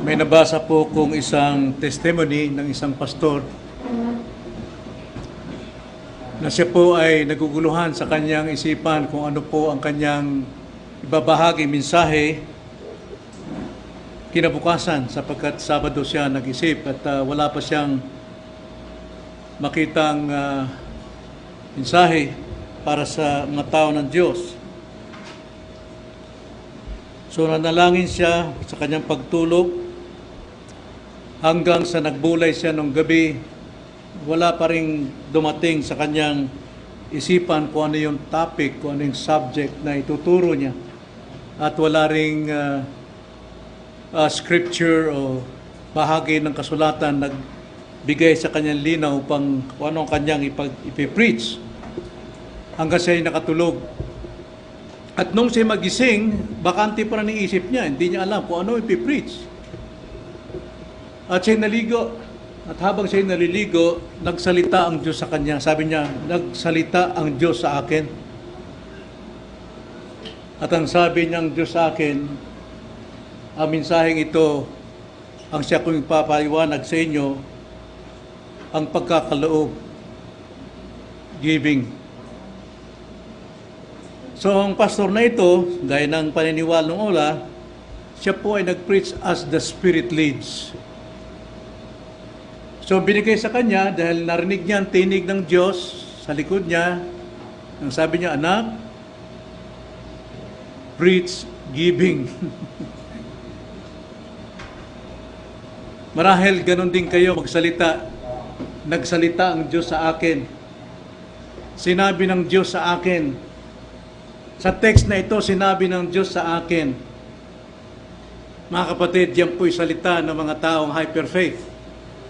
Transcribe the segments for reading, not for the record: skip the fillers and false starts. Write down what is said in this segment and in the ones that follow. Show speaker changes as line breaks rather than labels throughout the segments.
May nabasa po kong isang testimony ng isang pastor na siya po ay naguguluhan sa kanyang isipan kung ano po ang kanyang ibabahagi, mensahe, kinabukasan sapagkat Sabado siya nag-isip at wala pa siyang makitang mensahe para sa mga tao ng Diyos. So nanalangin siya sa kanyang pagtulog hanggang sa nagbulay siya nung gabi. Wala pa ring dumating sa kanyang isipan kung ano yung topic, kung ano yung subject na ituturo niya. At wala ring scripture o bahagi ng kasulatan nagbigay sa kanyang linaw upang kung ano ang kanyang ipipreach. Hanggang siya ay nakatulog. At nung siya magising, bakante pa rin ang isip niya. Hindi niya alam kung ano ipipreach. At siya naligo. At habang siya naliligo, nagsalita ang Diyos sa kanya. Sabi niya, nagsalita ang Diyos sa akin. At ang sabi niyang Diyos sa akin, ang mensaheng ito, ang siya kong ipapaliwanag sa inyo, ang pagkakaloob, giving. So ang pastor na ito, gaya ng paniniwala ng Ola, siya po ay nag-preach as the Spirit leads. So binigay sa kanya dahil narinig niya ang tinig ng Diyos sa likod niya. Ang sabi niya, anak, preach giving. Marahil ganun din kayo magsalita. Nagsalita ang Diyos sa akin. Sinabi ng Diyos sa akin. Sa text na ito, sinabi ng Diyos sa akin. Mga kapatid, yan po'y salita ng mga taong hyper-faith.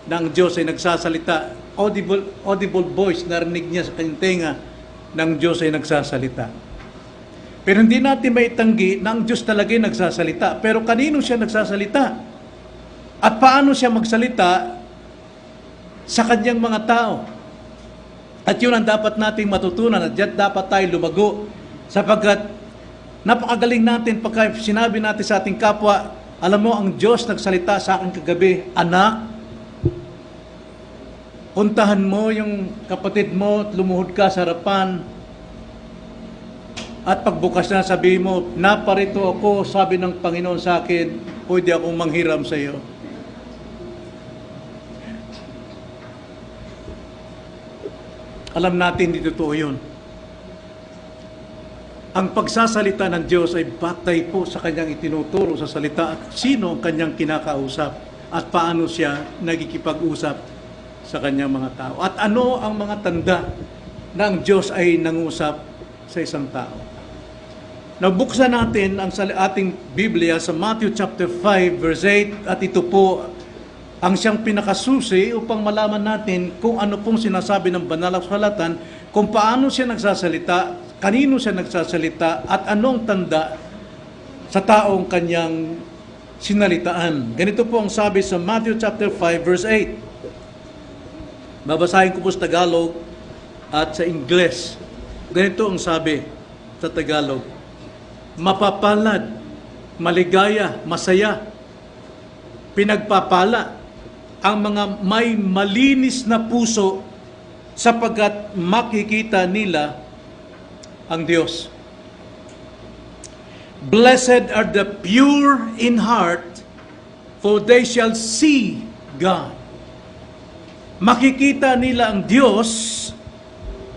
Na ang Diyos ay nagsasalita. Audible voice, narinig niya sa kanyang tenga na ang Diyos ay nagsasalita. Pero hindi natin maitanggi na ang Diyos talaga ay nagsasalita. Pero kanino siya nagsasalita? At paano siya magsalita sa kanyang mga tao? At yun ang dapat nating matutunan at diyan dapat tayo lumago. Sapagkat napakagaling natin pagka sinabi natin sa ating kapwa, alam mo, ang Diyos nagsalita sa akin kagabi, anak, puntahan mo yung kapatid mo at lumuhod ka sa harapan. At pagbukas na sabihin mo, naparito ako, sabi ng Panginoon sa akin, pwede akong manghiram sa iyo. Alam natin, hindi totoo yun. Ang pagsasalita ng Diyos ay batay po sa kanyang itinuturo sa salita at sino ang kanyang kinakausap at paano siya nagkikipag-usap sa kanyang mga tao. At ano ang mga tanda na ang Diyos ay nangusap sa isang tao. Nabuksan natin ang ating Biblia sa Matthew chapter 5 verse 8 at ito po ang siyang pinakasusi upang malaman natin kung ano pong sinasabi ng banal na kasulatan, kung paano siya nagsasalita, kanino siya nagsasalita, at anong tanda sa taong kanyang sinalitaan. Ganito po ang sabi sa Matthew chapter 5 verse 8. Babasahin ko po sa Tagalog at sa Ingles. Ganito ang sabi sa Tagalog. Mapapalad, maligaya, masaya, pinagpapala ang mga may malinis na puso sapagkat makikita nila ang Diyos. Blessed are the pure in heart, for they shall see God. Makikita nila ang Diyos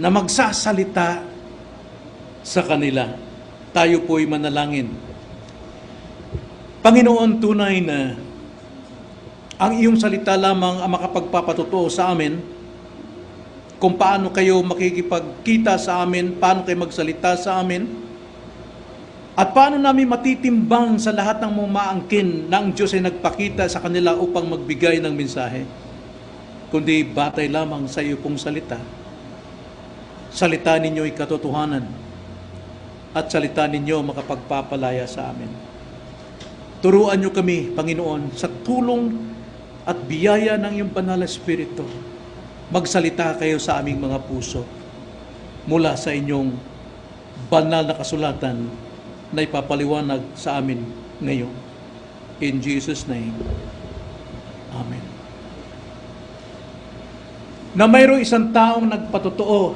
na magsasalita sa kanila. Tayo po'y manalangin. Panginoon, tunay na ang iyong salita lamang ang makapagpapatotoo sa amin kung paano kayo makikipagkita sa amin, paano kayo magsalita sa amin, at paano namin matitimbang sa lahat ng mga maangkin na ang Diyos ay nagpakita sa kanila upang magbigay ng mensahe, kundi batay lamang sa iyo pong salita. Salita ninyo ay katotohanan at salita ninyo makapagpapalaya sa amin. Turuan niyo kami, Panginoon, sa tulong at biyaya ng iyong banal na Espiritu. Magsalita kayo sa aming mga puso mula sa inyong banal na kasulatan na ipapaliwanag sa amin ngayon. In Jesus' name, Amen. Na mayroong isang taong nagpatotoo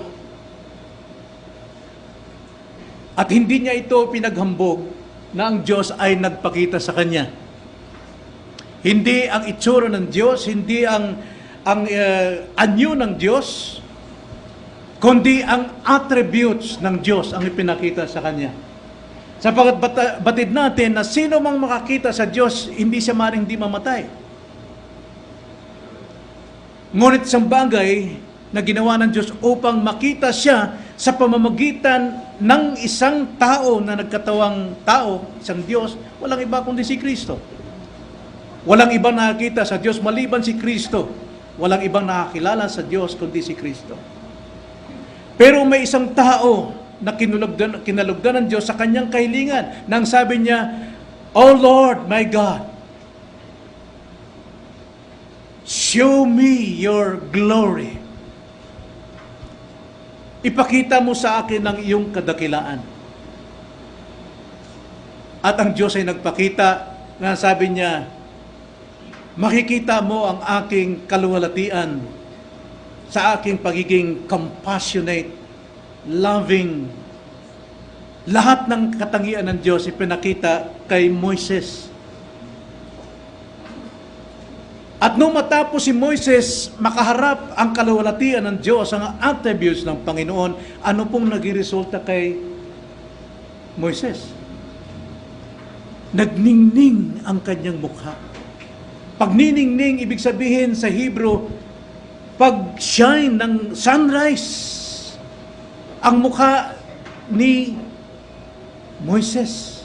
at hindi niya ito pinaghambog na ang Diyos ay nagpakita sa kanya. Hindi ang itsura ng Diyos, hindi ang anyo ng Diyos, kundi ang attributes ng Diyos ang ipinakita sa kanya. Sapagat batid natin na sino mang makakita sa Diyos, hindi siya maring di mamatay. Ngunit isang bagay na ginawa ng Diyos upang makita siya sa pamamagitan ng isang tao na nagkatawang tao, isang Diyos, walang iba kundi si Kristo. Walang ibang nakakita sa Diyos maliban si Kristo. Walang ibang nakakilala sa Diyos kundi si Kristo. Pero may isang tao na kinalugdan ng Diyos sa kanyang kahilingan nang sabi niya, "O Lord, my God, show me your glory." Ipakita mo sa akin ang iyong kadakilaan. At ang Diyos ay nagpakita na sabi niya, "Makikita mo ang aking kaluwalhatian sa aking pagiging compassionate, loving." Lahat ng katangian ng Diyos ipinakita kay Moises. At nung matapos si Moises makaharap ang kaluwalhatian ng Diyos, ang attributes ng Panginoon, ano pong naging resulta kay Moises? Nagningning ang kanyang mukha. Pagniningning, ibig sabihin sa Hebrew, pag-shine ng sunrise. Ang mukha ni Moises.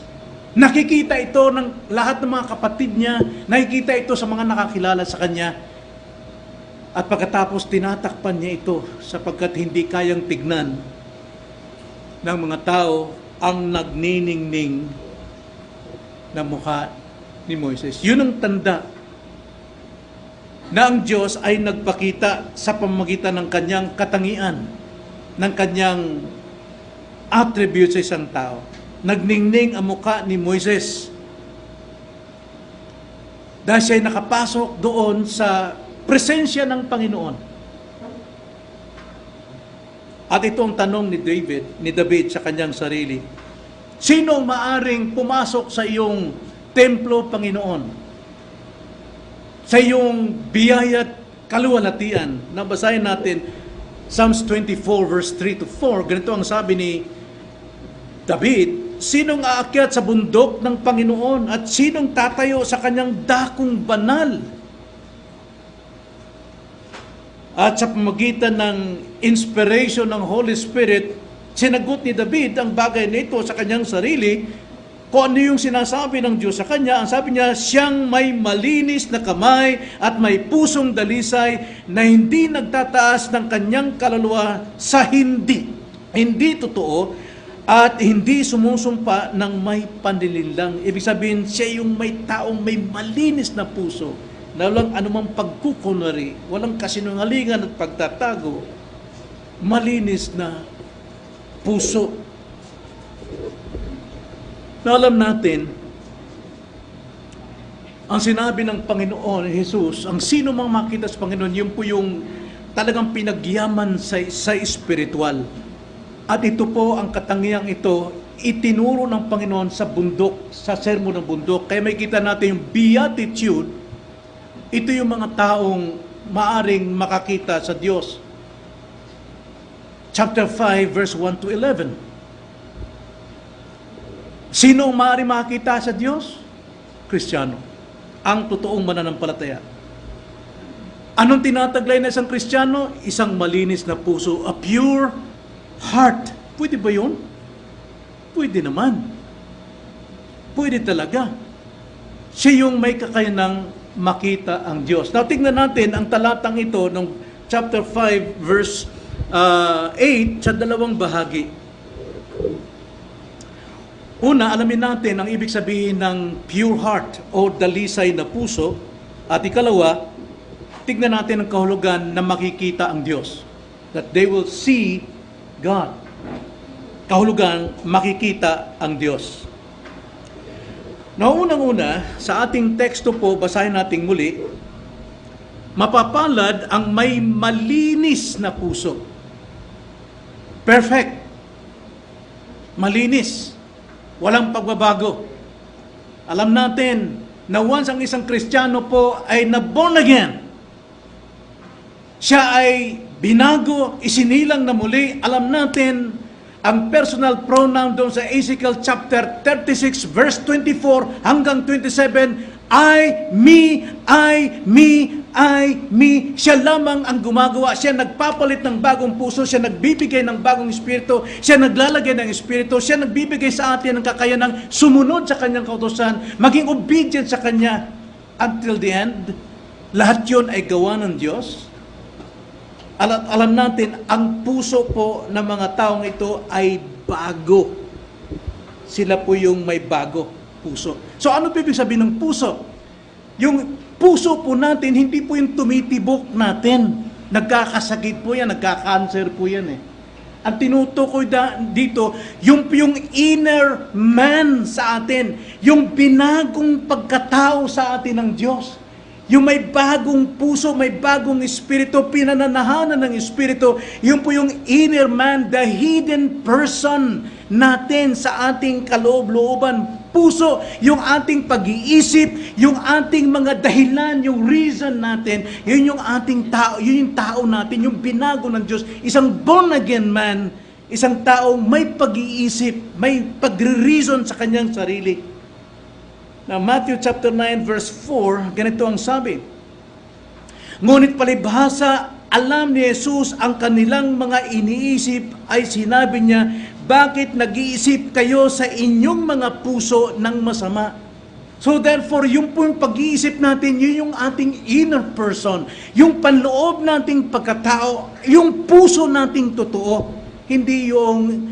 Nakikita ito ng lahat ng mga kapatid niya, nakikita ito sa mga nakakilala sa kanya. At pagkatapos tinatakpan niya ito sapagkat hindi kayang tignan ng mga tao ang nagniningning na mukha ni Moises. Yun ang tanda na ang Diyos ay nagpakita sa pamamagitan ng kanyang katangian, ng kanyang attributes sa isang tao. Nagningning ang mukha ni Moises dahil siya ay nakapasok doon sa presensya ng Panginoon. At ito ang tanong ni David sa kanyang sarili. Sino ang maaring pumasok sa iyong templo, Panginoon? Sa iyong biyaya't kaluwalhatian. Nabasahin natin Psalms 24 verse 3 to 4. Ganito ang sabi ni David, "Sinong aakyat sa bundok ng Panginoon at sinong tatayo sa kanyang dakong banal?" At sa pamagitan ng inspiration ng Holy Spirit, sinagot ni David ang bagay nito sa kanyang sarili. Kung ano yung sinasabi ng Diyos sa kanya, ang sabi niya, siyang may malinis na kamay at may pusong dalisay na hindi nagtataas ng kanyang kaluluwa sa hindi totoo at hindi sumusumpa ng may panlilinlang. Ibig sabihin, siya yung may taong may malinis na puso na walang anumang pagkukunwari, walang kasinungalingan at pagtatago, malinis na puso. Na alam natin, ang sinabi ng Panginoon Jesus, ang sino mang makita sa Panginoon, yun po yung talagang pinagyaman sa espiritual. At ito po, ang katangiang ito, itinuro ng Panginoon sa bundok, sa sermon ng bundok. Kaya may kita natin yung beatitude, ito yung mga taong maaring makakita sa Diyos. Chapter 5, verse 1 to 11. Sino ang maaari makakita sa Diyos? Kristiyano. Ang totoong mananampalataya. Anong tinataglay na isang Kristiyano? Isang malinis na puso. A pure heart. Pwede ba yun? Pwede naman. Pwede talaga. Siya yung may kakayanang makita ang Diyos. Now, tingnan natin ang talatang ito ng chapter 5, verse 8 sa dalawang bahagi. Una, alamin natin ang ibig sabihin ng pure heart o dalisay na puso. At ikalawa, tignan natin ang kahulugan na makikita ang Diyos. That they will see God. Kahulugan, makikita ang Diyos. Naunang-una, sa ating teksto po, basahin natin muli, mapapalad ang may malinis na puso. Perfect. Malinis. Walang pagbabago. Alam natin na once ang isang Kristiyano po ay na-born again, siya ay binago, isinilang na muli. Alam natin ang personal pronoun doon sa Ezekiel chapter 36 verse 24 hanggang 27, I, me, I, me, I, me. Siya lamang ang gumagawa. Siya nagpapalit ng bagong puso. Siya nagbibigay ng bagong espiritu. Siya naglalagay ng espiritu. Siya nagbibigay sa atin ng kakayanang sumunod sa kanyang kautusan, maging obedient sa kanya until the end. Lahat yun ay gawa ng Diyos. Alam natin, ang puso po ng mga taong ito ay bago. Sila po yung may bago puso. So ano ibig sabihin ng puso? Yung puso po natin, hindi po yung tumitibok natin. Nagkakasakit po yan, nagka-cancer po yan eh. Ang tinutukoy dito, yung inner man sa atin, yung binagong pagkatao sa atin ng Diyos. Yung may bagong puso, may bagong espiritu, pinananahanan ng espiritu, yun po yung inner man, the hidden person natin sa ating kaloob-looban. Puso, yung ating pag-iisip, yung ating mga dahilan, yung reason natin, yun yung ating tao, yun yung tao natin, yung binago ng Diyos. Isang born-again man, isang taong may pag-iisip, may pagre-reason sa kanyang sarili. Now, Matthew chapter 9 verse 4, ganito ang sabi. Ngunit palibhasa, alam ni Jesus ang kanilang mga iniisip, ay sinabi niya, bakit nag-iisip kayo sa inyong mga puso ng masama? So therefore, yung po yung pag-iisip natin, yun yung ating inner person, yung panloob nating pagkatao, yung puso nating totoo, hindi yung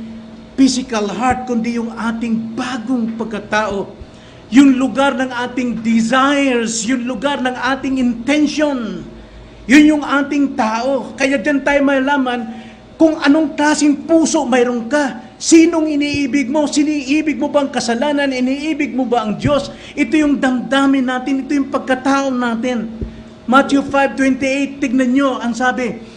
physical heart, kundi yung ating bagong pagkatao. Yung lugar ng ating desires, yung lugar ng ating intention, yun yung ating tao. Kaya dyan tayo malaman kung anong klaseng puso mayroon ka. Sinong iniibig mo? Siniibig mo ba ang kasalanan? Iniibig mo ba ang Diyos? Ito yung damdamin natin, ito yung pagkatao natin. Matthew 5:28, tignan nyo, ang sabi,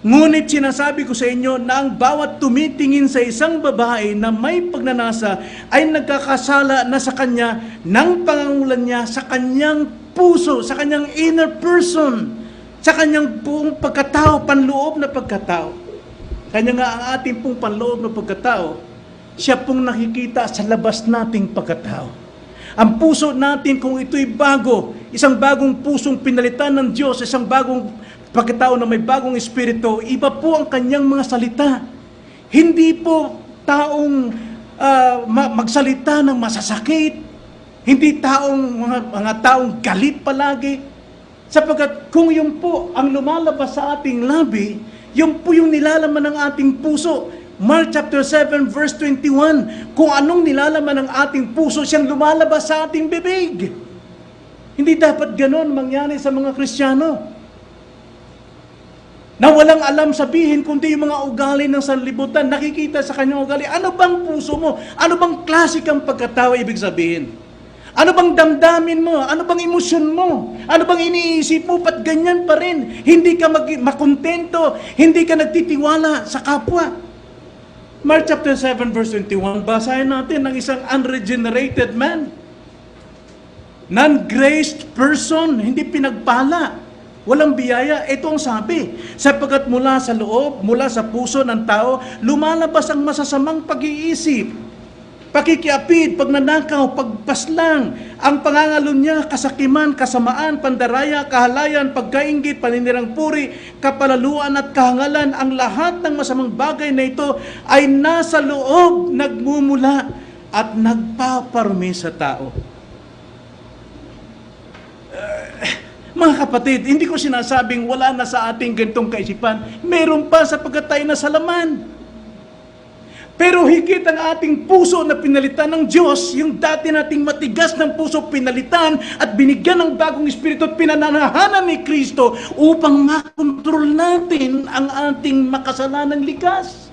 ngunit sinasabi ko sa inyo na ang bawat tumitingin sa isang babae na may pagnanasa ay nagkakasala na sa kanya ng pangangalan niya sa kanyang puso, sa kanyang inner person, sa kanyang buong pagkatao, panloob na pagkatao. Kanya nga ang ating pong panloob na pagkatao, siya pong nakikita sa labas nating pagkatao. Ang puso natin, kung ito'y bago, isang bagong pusong pinalitan ng Diyos, isang bagong pagkatao na may bagong espiritu, iba po ang kanyang mga salita. Hindi po taong magsalita ng masasakit, hindi mga taong galit palagi, sapagkat kung yun po ang lumalabas sa ating labi, yun po yung nilalaman ng ating puso. Mark chapter 7 verse 21, kung anong nilalaman ng ating puso, siyang lumalabas sa ating bibig. Hindi dapat ganon mangyari sa mga Kristiyano na walang alam sabihin, kundi yung mga ugali ng sanlibutan, nakikita sa kanyang ugali. Ano bang puso mo? Ano bang klase kang pagkatao ibig sabihin? Ano bang damdamin mo? Ano bang emosyon mo? Ano bang iniisip mo? Ba't ganyan pa rin? Hindi ka makontento, hindi ka nagtitiwala sa kapwa. Mark chapter 7 verse 21, basahin natin ng isang unregenerated man. Non-graced person, hindi pinagpala. Walang biyaya. Ito ang sabi, sapagkat mula sa loob, mula sa puso ng tao, lumalabas ang masasamang pag-iisip, pakikiapid, pagnanakaw, pagpaslang, ang pangangalun niya, kasakiman, kasamaan, pandaraya, kahalayan, pagkainggit, paninirang puri, kapalaluan at kahangalan. Ang lahat ng masamang bagay na ito ay nasa loob, nagmumula at nagpaparumi sa tao. Mga kapatid, hindi ko sinasabing wala na sa ating ganitong kaisipan. Meron pa sapagkat tayo nasa laman. Pero higit ang ating puso na pinalitan ng Diyos, yung dati nating matigas ng puso pinalitan at binigyan ng bagong espiritu at pinananahanan ni Kristo upang makontrol natin ang ating makasalanang likas.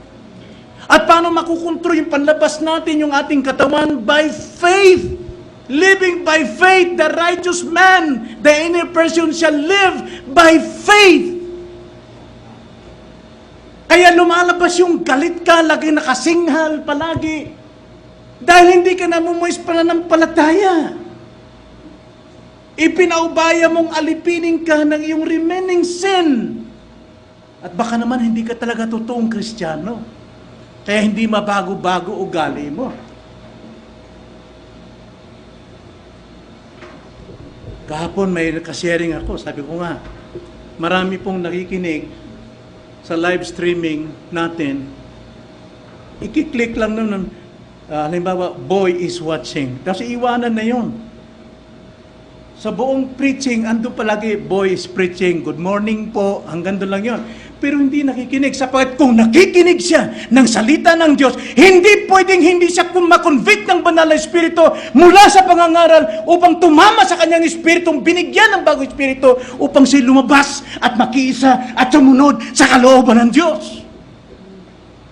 At paano makukontrol yung panlabas natin, yung ating katawan? By faith. Living by faith, the righteous man, the inner person shall live by faith. Kaya lumalabas yung galit ka, lagi nakasinghal palagi. Dahil hindi ka namumuhis pananampalataya. Ipinaubaya mong alipinin ka ng iyong remaining sin. At baka naman hindi ka talaga totoong Kristiyano. Kaya hindi mabago-bago ugali mo. Kahapon may nakasharing ako, sabi ko nga, marami pong nakikinig sa live streaming natin. Ikiklik lang nun, halimbawa, boy is watching. Tapos iwanan na yon. Sa buong preaching, ando palagi, boy is preaching, good morning po, hanggang doon lang yon. Pero hindi nakikinig, sapagkat kung nakikinig siya ng salita ng Diyos, hindi pwedeng hindi siya makonvict ng banal na Espiritu mula sa pangangaral upang tumama sa kanyang Espiritong binigyan ng bagong Espiritu upang siya lumabas at makiisa at sumunod sa kalooban ng Diyos.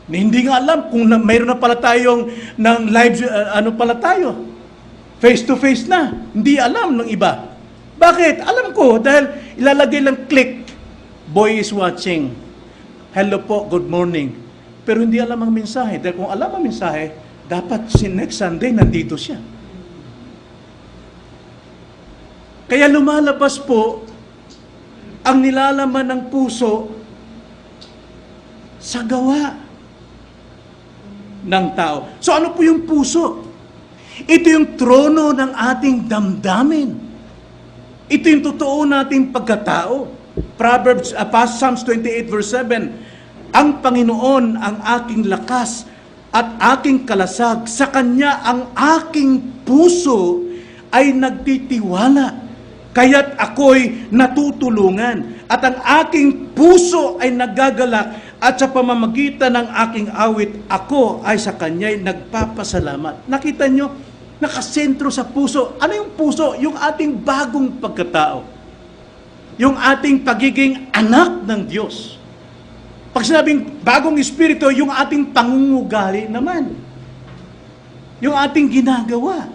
Hindi nga alam kung mayroon na pala tayong ng live, face to face na. Hindi alam ng iba. Bakit? Alam ko, dahil ilalagay lang click, boy is watching. Hello po, good morning. Pero hindi alam ang mensahe. Dahil kung alam ang mensahe, dapat next Sunday nandito siya. Kaya lumalabas po ang nilalaman ng puso sa gawa ng tao. So ano po yung puso? Ito yung trono ng ating damdamin. Ito yung totoo nating pagkatao. Psalms 28 verse 7, ang Panginoon ang aking lakas at aking kalasag, sa Kanya ang aking puso ay nagtitiwala, kaya't ako'y natutulungan, at ang aking puso ay nagagalak, at sa pamamagitan ng aking awit, ako ay sa Kanya'y nagpapasalamat. Nakita nyo, nakasentro sa puso. Ano yung puso? Yung ating bagong pagkatao. Yung ating pagiging anak ng Diyos. Pag sinabing bagong espiritu, yung ating pangungugali naman. Yung ating ginagawa.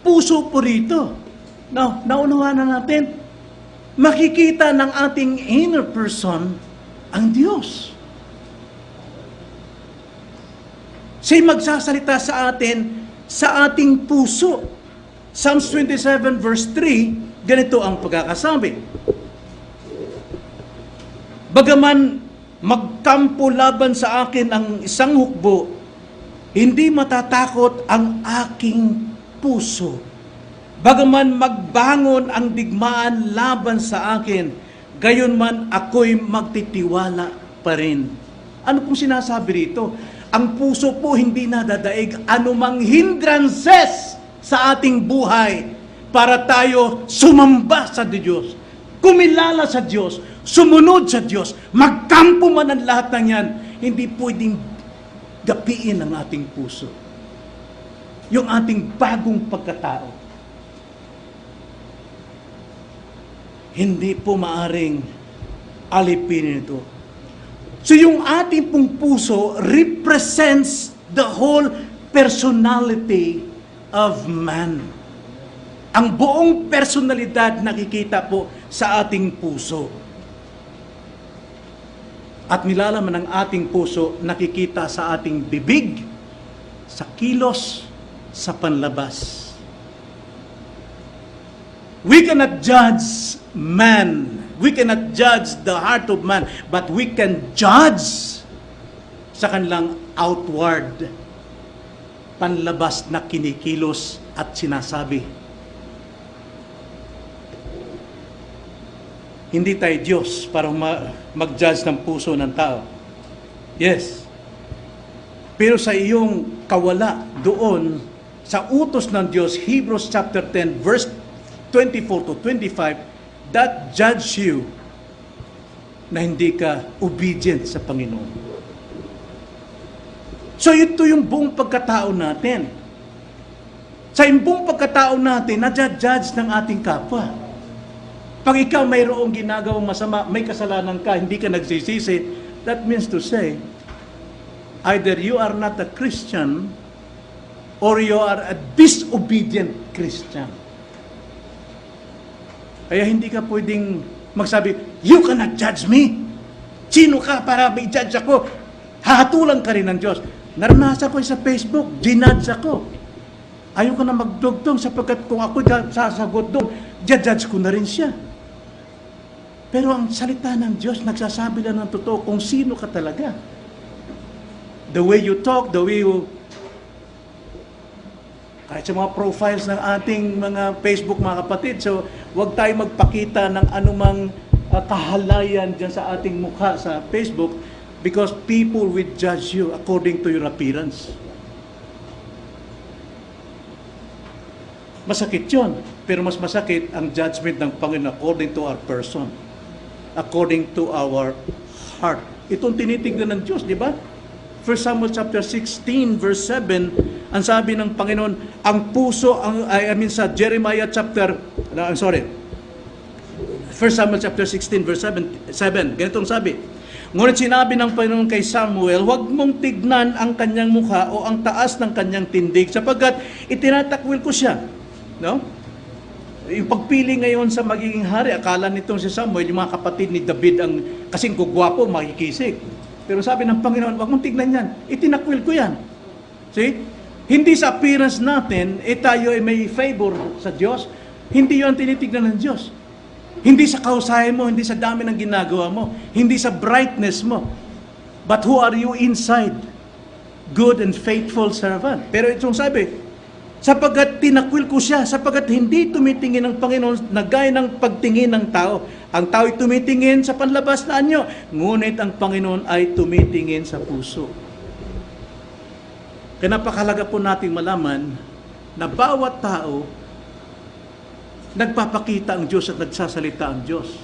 Puso po rito. Now, naunawa na natin, makikita ng ating inner person ang Diyos. Siya'y magsasalita sa atin sa ating puso. Psalms 27 verse 3, ganito ang pagkakasabi. Bagaman magkampo laban sa akin ang isang hukbo, hindi matatakot ang aking puso. Bagaman magbangon ang digmaan laban sa akin, gayon man ako'y magtitiwala pa rin. Ano pong sinasabi rito? Ang puso po hindi nadadaig anumang hindrances sa ating buhay para tayo sumamba sa Diyos, kumilala sa Diyos, sumunod sa Diyos, magkampo man ang lahat ng yan, hindi pwedeng gapiin ang ating puso. Yung ating bagong pagkatao. Hindi po maaring alipinin ito. So yung ating pong puso represents the whole personality of man. Ang buong personalidad nakikita po sa ating puso. At nilalaman ng ating puso nakikita sa ating bibig, sa kilos, sa panlabas. We cannot judge man. We cannot judge the heart of man, but we can judge sa kanilang outward, panlabas na kinikilos at sinasabi. Hindi tayo Diyos para mag-judge ng puso ng tao. Yes. Pero sa iyong kawala doon, sa utos ng Diyos, Hebrews chapter 10, verse 24 to 25, that judge you na hindi ka obedient sa Panginoon. So ito yung buong pagkatao natin. Sa buong pagkatao natin, na-judge ng ating kapwa. Pag ikaw mayroong ginagawang masama, may kasalanan ka, hindi ka nagsisisi, that means to say, either you are not a Christian or you are a disobedient Christian. Kaya hindi ka pwedeng magsabi, you cannot judge me. Sino ka para i-judge ako? Hahatulan ka rin ng Diyos. Naranasan ko sa Facebook, ginudge ako. Ayaw ko na magdugtong sapagkat kung ako sasagot doon, judge ko na rin siya. Pero ang salita ng Diyos, nagsasabi lang ng totoo kung sino ka talaga. The way you talk, the way you... Kahit sa mga profiles ng ating mga Facebook, mga kapatid, so huwag tayo magpakita ng anumang kahalayan dyan sa ating mukha sa Facebook because people will judge you according to your appearance. Masakit yun, pero mas masakit ang judgment ng Panginoon according to our person. According to our heart. Itong tinitignan ng Diyos, di ba? 1 Samuel chapter 16 verse 7, ang sabi ng Panginoon, ang puso, sa Jeremiah chapter, 1 Samuel chapter 16 verse 7, ganitong sabi, ngunit sinabi ng Panginoon kay Samuel, huwag mong tignan ang kanyang mukha o ang taas ng kanyang tindig, sapagkat itinatakwil ko siya. No? Yung pagpili ngayon sa magiging hari, akala nitong si Samuel, yung mga kapatid ni David, ang kasing gugwapo, makikisig. Pero sabi ng Panginoon, wag mong tignan yan. Itinakwil ko yan. See? Hindi sa appearance natin, tayo ay may favor sa Diyos. Hindi yun tinitignan ng Diyos. Hindi sa kausahan mo, hindi sa dami ng ginagawa mo, hindi sa brightness mo. But who are you inside? Good and faithful servant. Pero itong sabi, sapagkat tinakwil ko siya, sapagkat hindi tumitingin ng Panginoon na gaya ng pagtingin ng tao. Ang tao ay tumitingin sa panlabas na anyo, ngunit ang Panginoon ay tumitingin sa puso. Kaya napakahalaga po nating malaman na bawat tao, nagpapakita ang Diyos at nagsasalita ang Diyos.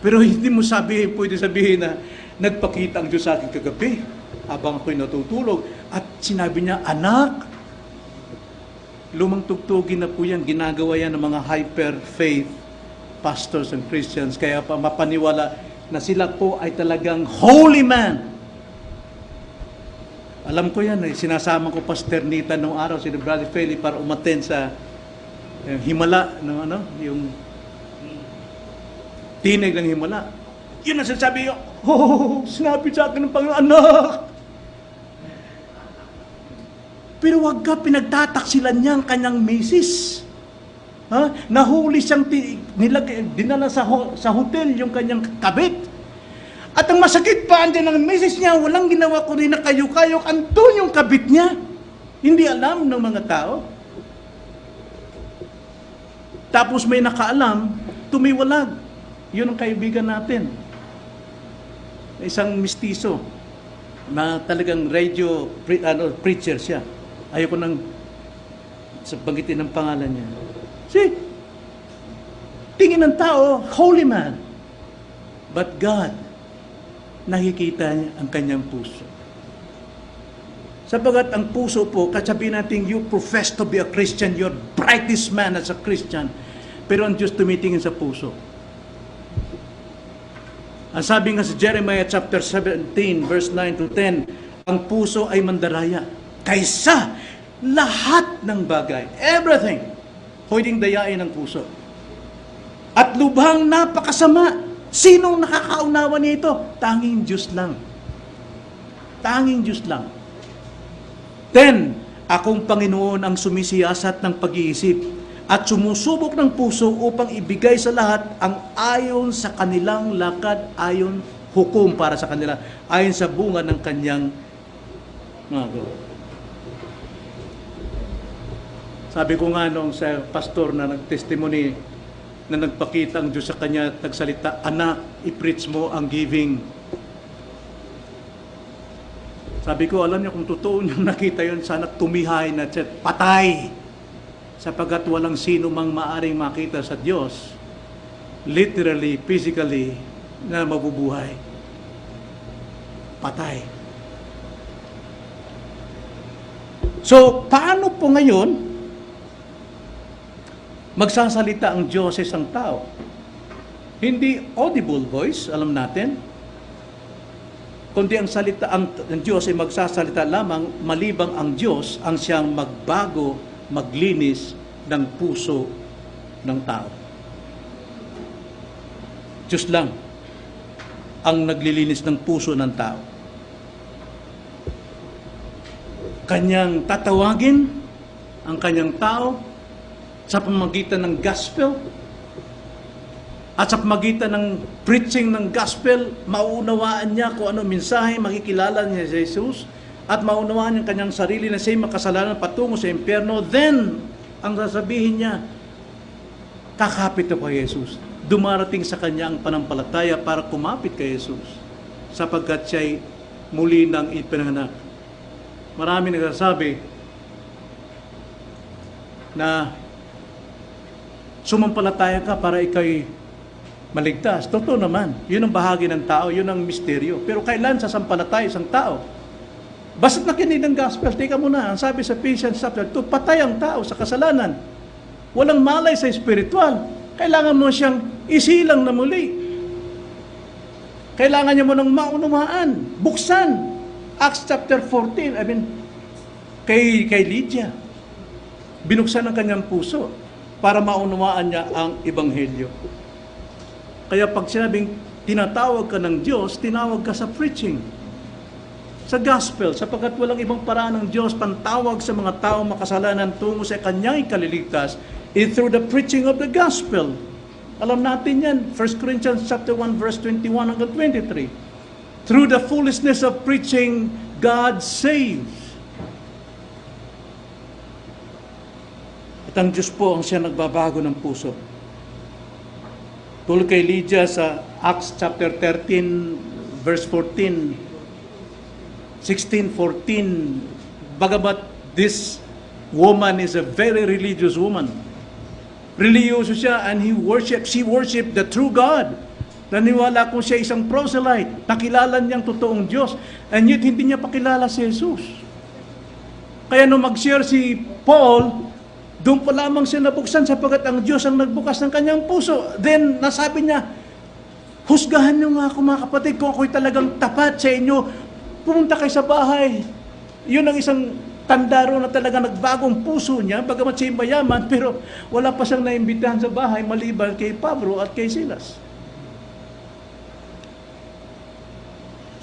Pero hindi mo pwede sabihin na nagpakita ang Diyos sa akin kagabi habang ako'y natutulog. At sinabi niya, anak, lumang tugtugin na po yan, ginagawa yan ng mga hyper-faith pastors and Christians, kaya pa mapaniwala na sila po ay talagang holy man. Alam ko yan, sinasama ko Pastor Nita nung araw, si Brother Feli, para umattend sa Himala, yung tinig ng Himala. Yun ang sinasabi ko, sinabi sa akin ng Panginoon, anak, pero wag ka pinagtataksilan niya ang kanyang misis. Nahuli siyang dinala sa hotel yung kanyang kabit. At ang masakit pa, andyan ang misis niya, walang ginawa ko rin na kayo-kayok, andun yung kabit niya. Hindi alam ng mga tao. Tapos may nakaalam, tumiwalag. Yun ang kaibigan natin. Isang mistiso na talagang radio preacher siya. Ayoko nang banggitin ang pangalan niya. See? Tingin ng tao, holy man. But God, nakikita niya ang kanyang puso. Sapagat ang puso po, kasabihin natin, you profess to be a Christian, you're brightest man as a Christian. Pero ang Diyos tumitingin sa puso. Ang sabi nga sa Jeremiah chapter 17, verse 9 to 10, ang puso ay mandaraya kaysa lahat ng bagay. Everything. Pwedeng dayain ng puso. At lubhang napakasama. Sinong nakakaunawa nito? Tanging Diyos lang. Tanging Diyos lang. 10, akong Panginoon ang sumisiyasat ng pag-iisip at sumusubok ng puso upang ibigay sa lahat ang ayon sa kanilang lakad, ayon hukom para sa kanila, ayon sa bunga ng kanyang mga gawa. Sabi ko nga nung sa pastor na nag-testimony na nagpakita ang Diyos sa kanya at nagsalita, anak, i-preach mo ang giving. Sabi ko, alam niyo kung totoo niyong nakita yun, sana tumihay na patay. Sapagat walang sino mang maaring makita sa Diyos, literally, physically, na mabubuhay. Patay. So, paano po ngayon magsasalita ang Diyos sa isang tao? Hindi audible voice, alam natin. kundi ang salita ang Diyos ay magsasalita lamang malibang ang Diyos ang siyang magbago, maglinis ng puso ng tao. Diyos lang ang naglilinis ng puso ng tao. Kanyang tatawagin ang kanyang tao sa pamamagitan ng gospel at sa pamamagitan ng preaching ng gospel, mauunawaan niya kung ano mensahe, makikilala niya si Jesus, at maunawaan niya kanyang sarili na siya'y makasalanan patungo sa impyerno. Then, ang sasabihin niya, kakapit ako kay Jesus. Dumarating sa kanya ang panampalataya para kumapit kay Jesus, sapagkat siya'y muli nang ipinanganak. Marami nagsasabi na sumampalataya ka para ikay maligtas. Totoo naman. Yun ang bahagi ng tao. Yun ang misteryo. Pero kailan sasampalataya isang tao? Basta't nakinig ng gospel, teka muna. Ang sabi sa Ephesians chapter 2, patay ang tao sa kasalanan. Walang malay sa espiritual. Kailangan mo siyang isilang na muli. Kailangan niya mo ng maunawaan. Buksan. Acts chapter 14, kay Lydia. Binuksan ang kanyang puso para maunawaan niya ang ebanghelyo. Kaya pag sinabing tinatawag ka ng Diyos, tinawag ka sa preaching, sa gospel, sapagkat walang ibang paraan ng Diyos pantawag sa mga tao makasalanan tungo sa kanyang ikaliligtas through the preaching of the gospel. Alam natin yan, 1 Corinthians chapter 1 verse 21 hanggang 23. Through the foolishness of preaching, God saves. At ang Diyos po ang siya nagbabago ng puso. Tulad kay Lydia sa Acts chapter 13 verse 14, 16, 14, bagamat this woman is a very religious woman. Reliyoso siya and she worshiped the true God. Naniwala kung siya isang proselyte, nakilala niyang totoong Diyos, and yet hindi niya pakilala si Jesus. Kaya nung mag-share si Paul, doon pa lamang siya nabuksan sapagkat ang Diyos ang nagbukas ng kanyang puso. Then, nasabi niya, husgahan niyo nga ako mga kapatid kung ako'y talagang tapat sa inyo. Pumunta kayo sa bahay. Yun ang isang tandaro na talagang nagbagong puso niya, bagamat siya mayaman, pero wala pa siyang naimbitahan sa bahay maliban kay Pablo at kay Silas.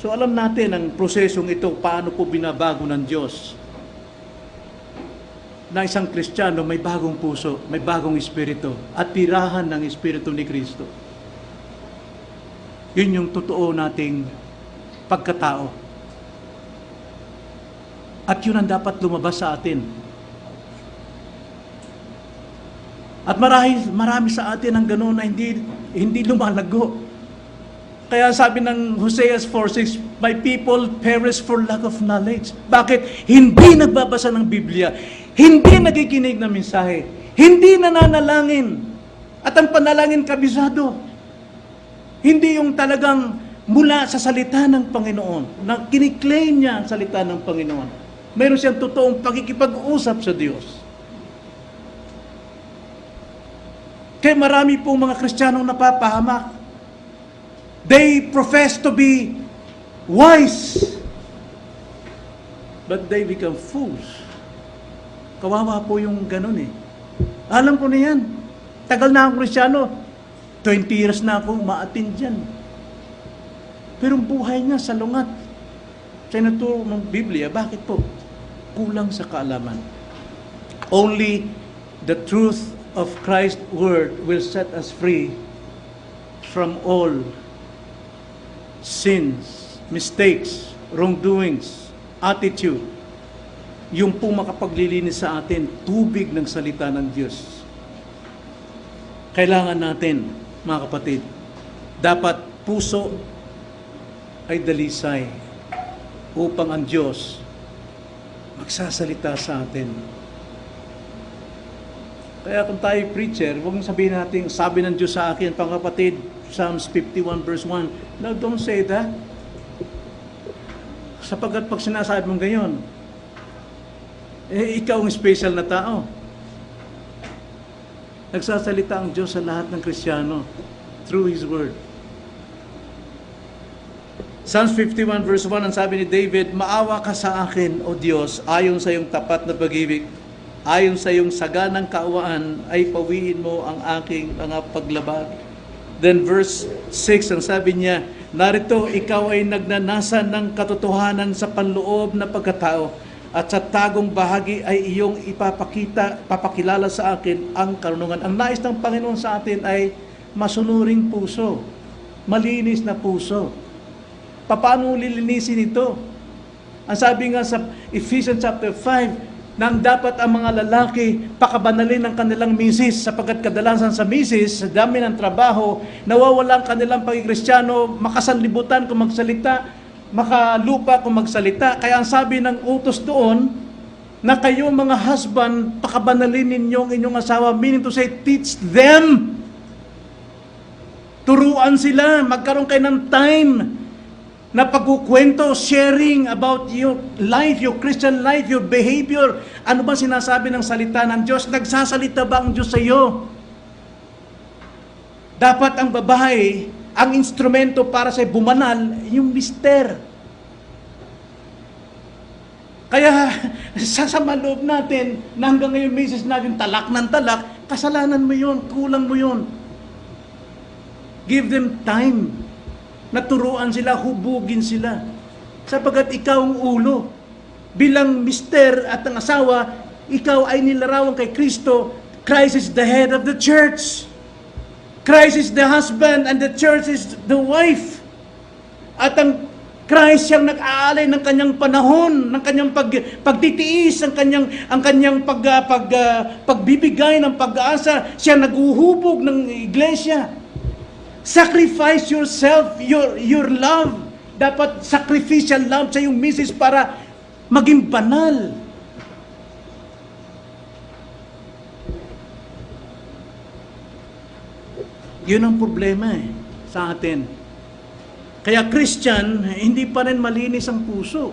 So alam natin ang prosesong ito, paano po binabago ng Diyos na isang Kristiyano may bagong puso, may bagong espiritu, at tirahan ng espiritu ni Kristo. Yun yung totoo nating pagkatao. At yun ang dapat lumabas sa atin. At marami sa atin ang gano'n na hindi lumalago. Kaya sabi ng Hosea 4:6, my people perish for lack of knowledge. Bakit? Hindi nagbabasa ng Biblia. Hindi nakikinig ng mensahe. Hindi nananalangin. At ang panalangin kabisado. Hindi yung talagang mula sa salita ng Panginoon. Na kiniklaim niya ang salita ng Panginoon. Mayroon siyang totoong pakikipag-usap sa Diyos. Kaya marami pong mga Kristiyanong napapahamak. They profess to be wise, but they become fools. Kawawa po yung ganun eh. Alam ko na yan. Tagal na akong Kristiyano. 20 years na ako umaattend dyan. Pero ang buhay niya salungat. Sa naturo ng Biblia, bakit po? Kulang sa kaalaman. Only the truth of Christ's word will set us free from all sins, mistakes, wrongdoings, attitude. Yung po makapaglilinis sa atin, tubig ng salita ng Diyos. Kailangan natin, mga kapatid, dapat puso ay dalisay upang ang Diyos magsasalita sa atin. Kaya kung tayo preacher, huwag mong sabihin natin, sabi ng Diyos sa akin, mga kapatid, Psalms 51 verse 1. No, don't say that. Sapagkat pag sinasabi mong ganyan, ikaw ang special na tao. Nagsasalita ang Diyos sa lahat ng Kristiyano through His Word. Psalms 51 verse 1, ang sabi ni David, "Maawa ka sa akin, O Diyos, ayon sa iyong tapat na pag-ibig. Ayon sa iyong saganang kaawaan, ay pawiin mo ang aking mga paglabag." Then verse 6, ang sabi niya, "Narito, ikaw ay nagnanasa ng katotohanan sa panloob na pagkatao, at sa tagong bahagi ay iyong papakilala sa akin ang karunungan." Ang nais ng Panginoon sa atin ay masunuring puso, malinis na puso. Paano lilinisin ito? Ang sabi nga sa Ephesians chapter 5, nang dapat ang mga lalaki pakabanalin ng kanilang misis, sapagkat kadalasan sa misis, sa dami ng trabaho, nawawala ang kanilang pagkikristyano, makasanlibutan kung magsalita, makalupa kung magsalita. Kaya ang sabi ng utos doon, na kayo mga husband, pakabanalin ninyo ang inyong asawa, meaning to say, teach them. Turuan sila, magkaroon kayo ng time na pagkukwento, sharing about your life, your Christian life, your behavior. Ano ba sinasabi ng salita ng Diyos? Nagsasalita ba ang Diyos sa iyo? Dapat ang babae, ang instrumento para sa bumanal, yung mister. Kaya sa maloob natin, na hanggang ngayon misis natin talak ng talak, kasalanan mo yun, kulang mo yun. Give them time. Naturuan sila, hubugin sila. Sapagkat ikaw ang ulo. Bilang mister at ang asawa, ikaw ay nilarawan kay Kristo. Christ is the head of the church. Christ is the husband and the church is the wife. At ang Christ siyang nag-aalay ng kanyang panahon, ng kanyang pagtitiis, ang kanyang pagbibigay ng pag-asa. Siya naghuhubog ng iglesia. Sacrifice yourself, your love. Dapat sacrificial love sa iyong misis para maging banal. Yun ang problema sa atin. Kaya Christian, hindi pa rin malinis ang puso.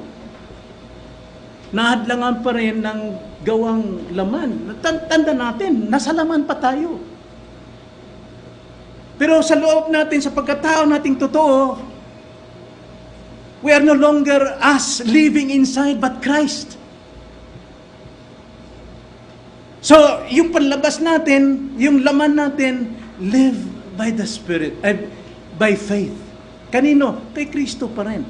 Nahadlangan pa rin ng gawang laman. Tanda natin, nasa laman pa tayo. Pero sa loob natin, sa pagkatao nating totoo, we are no longer us living inside, but Christ. So, yung panlabas natin, yung laman natin, live by the Spirit, by faith. Kanino? Kay Kristo pa rin.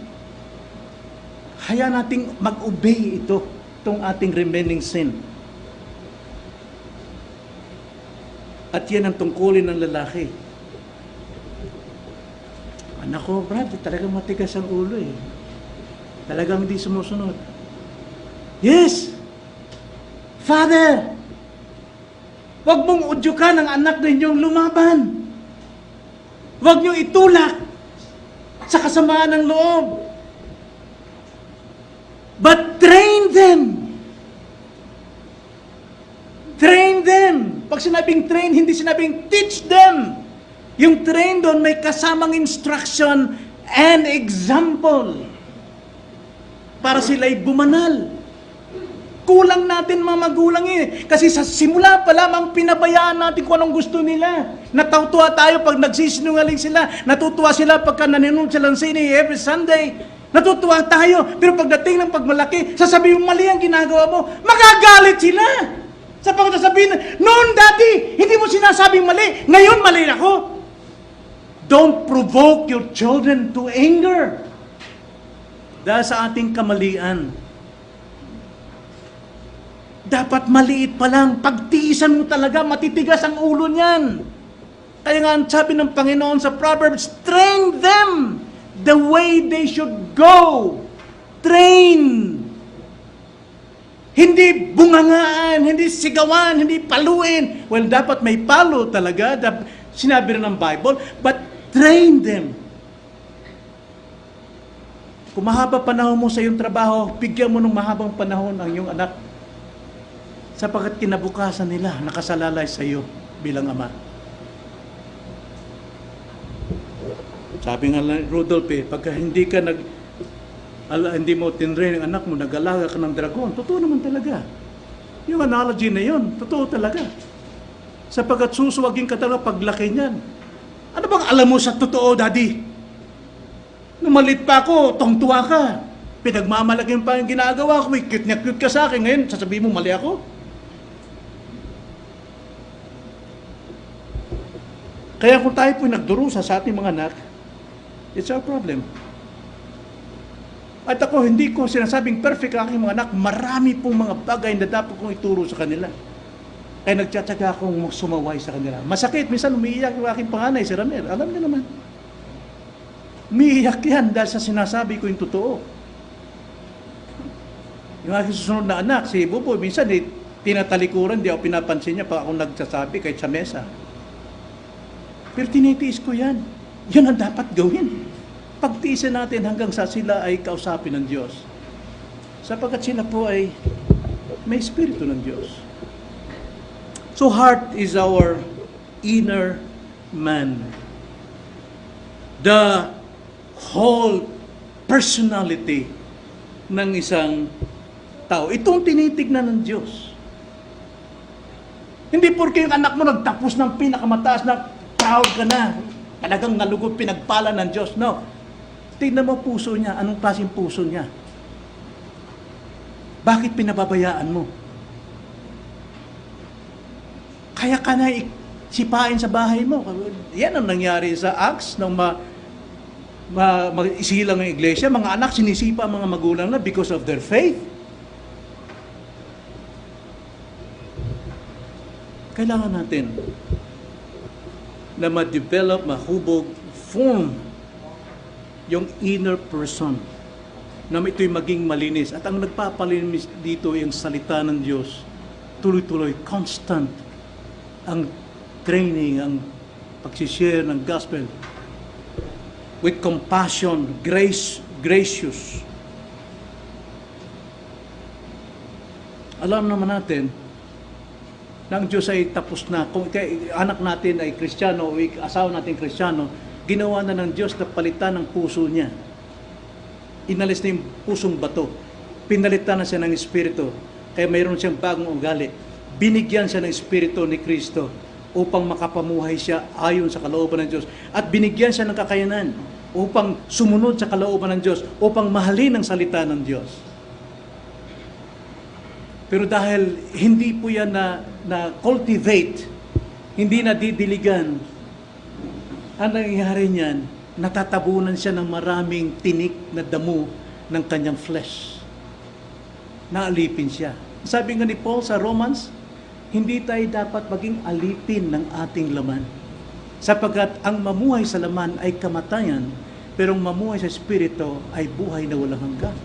Hayaan nating mag-obey itong ating remaining sin. At yan ang tungkulin ng lalaki. Anak ko, Brad, talagang matigas ang ulo eh. Talagang hindi sumusunod. Yes! Father! Huwag mong udyukan ang anak ninyong lumaban. Huwag niyong itulak sa kasamaan ng loob. But train them. Train them. Pag sinabing train, hindi sinabing teach them. Yung train doon may kasamang instruction and example para sila'y bumanal. Kulang natin mga magulang kasi sa simula pa lamang pinabayaan natin kung anong gusto nila. Natutuwa tayo pag nagsisinungaling sila. Natutuwa sila pagka nanonood sila ng sine every Sunday. Natutuwa tayo. Pero pagdating ng pagmalaki, sasabihin mo mali ang ginagawa mo, magagalit sila. Sa pagsasabihin, noon dati, hindi mo sinasabing mali. Ngayon mali ako. Don't provoke your children to anger. Dahil sa ating kamalian. Dapat maliit pa lang. Pagtiisan mo talaga, matitigas ang ulo niyan. Kaya nga ang sabi ng Panginoon sa Proverbs, train them the way they should go. Train. Hindi bungangaan, hindi sigawan, hindi paluin. Well, dapat may palo talaga. Sinabi rin ng Bible, but train them. Kung mahaba panahon mo sa iyong trabaho, bigyan mo ng mahabang panahon ang iyong anak. Sapagkat kinabukasan nila, nakasalalay sa iyo bilang ama. Sabi nga Rudolph, pagka hindi mo tinrain ang anak mo, nag-alaga ka ng dragon, totoo naman talaga. Yung analogy na yun, totoo talaga. Sapagkat susuwagin ka talaga paglaki niyan. Ano bang alam mo sa totoo, Daddy? Nung maliit pa ako, tungtuwa ka. Pinagmamalaki pa yung ginagawa ko. Cute na cute ka sa akin. Ngayon, sasabihin mo, mali ako. Kaya kung tayo po nagdurusa sa ating mga anak, it's our problem. At ako, hindi ko sinasabing perfect ang aking mga anak. Marami pong mga bagay na dapat kong ituro sa kanila. Kaya nagtsatsaga akong sumaway sa kanila. Masakit, minsan umiiyak yung aking panganay, si Ramel. Alam niyo naman. Umiiyak yan dahil sa sinasabi ko yung totoo. Yung aking susunod na anak, si Buboy, minsan tinatalikuran, di ako pinapansin niya pag ako nagsasabi kahit sa mesa. Pero tinitiis ko yan. Yan ang dapat gawin. Pagtiisin natin hanggang sa sila ay kausapin ng Diyos. Sapagkat sila po ay may Espiritu ng Diyos. So heart is our inner man. The whole personality ng isang tao. Itong tinitignan ng Diyos. Hindi porke yung anak mo nagtapos ng pinakamataas na proud ka na, talagang nalugod pinagpala ng Diyos. No. Tignan mo puso niya. Anong klaseng puso niya? Bakit pinababayaan mo? Kaya ka na sipain sa bahay mo. Yan ang nangyari sa Acts nung isilang ng iglesia. Mga anak sinisipa ang mga magulang na because of their faith. Kailangan natin na ma-develop, mahubog, form yung inner person na ito'y maging malinis. At ang nagpapalinis dito yung salita ng Diyos. Tuloy-tuloy, constant ang training, ang pagsishare ng gospel with compassion, gracious. Alam naman natin na ang Diyos ay tapos na. Kung anak natin ay Kristiyano o asawa natin Kristiyano, ginawa na ng Diyos na palitan ng puso niya. Inalis na yung pusong bato. Pinalitan na siya ng Espiritu. Kaya mayroon siyang bagong ugali. Binigyan siya ng Espiritu ni Kristo upang makapamuhay siya ayon sa kalooban ng Diyos. At binigyan siya ng kakayanan upang sumunod sa kalooban ng Diyos, upang mahalin ang salita ng Diyos. Pero dahil hindi po yan na cultivate, hindi na didiligan, ang nangyayari niyan, natatabunan siya ng maraming tinik na damo ng kanyang flesh. Naalipin siya. Sabi nga ni Paul sa Romans, hindi tayo dapat maging alipin ng ating laman. Sapagkat ang mamuhay sa laman ay kamatayan, pero ang mamuhay sa Espiritu ay buhay na walang hanggan.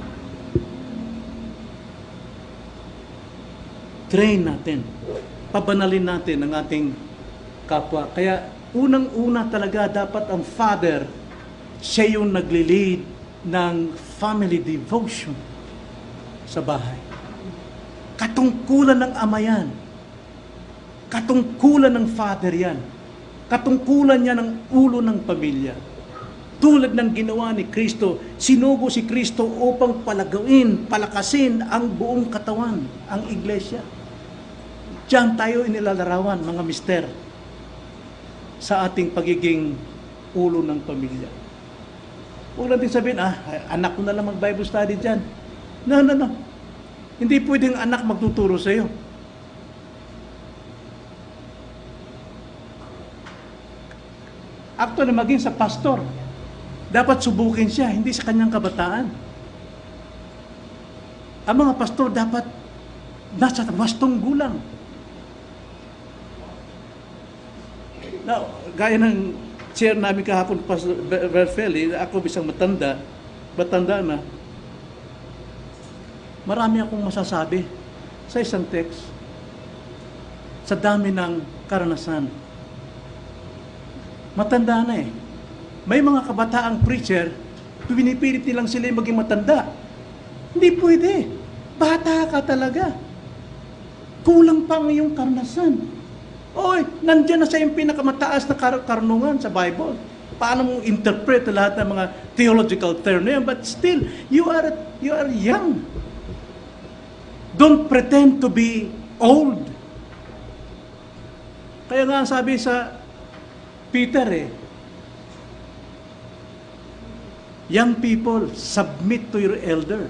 Train natin. Pabanalin natin ang ating kapwa. Kaya unang-una talaga dapat ang father, siya yung nagli-lead ng family devotion sa bahay. Katungkulan ng ama yan. Katungkulan ng father yan. Katungkulan niya ng ulo ng pamilya. Tulad ng ginawa ni Kristo, sinugo si Kristo upang palakasin ang buong katawan, ang iglesia. Diyan tayo inilalarawan, mga mister, sa ating pagiging ulo ng pamilya. Huwag natin sabihin, anak ko na lang mag-Bible study dyan. No. Hindi pwedeng anak magtuturo sa iyo. Actually, maging sa pastor, dapat subukin siya, hindi sa kanyang kabataan. Ang mga pastor dapat nasa wastong gulang. Now, gaya ng share namin kahapon, Pastor Verfeli, ako isang matanda na, marami akong masasabi sa isang text, sa dami ng karanasan. Matanda na eh. May mga kabataang preacher, pinipilit nilang sila maging matanda. Hindi pwede. Bata ka talaga. Kulang pa ang iyong karanasan. Oy, nandiyan na sa yung pinakamataas na karunungan sa Bible. Paano mo interpret lahat ng mga theological term na yan? But still, you are young. Don't pretend to be old. Kaya nga sabi sa Peter Young people, submit to your elder.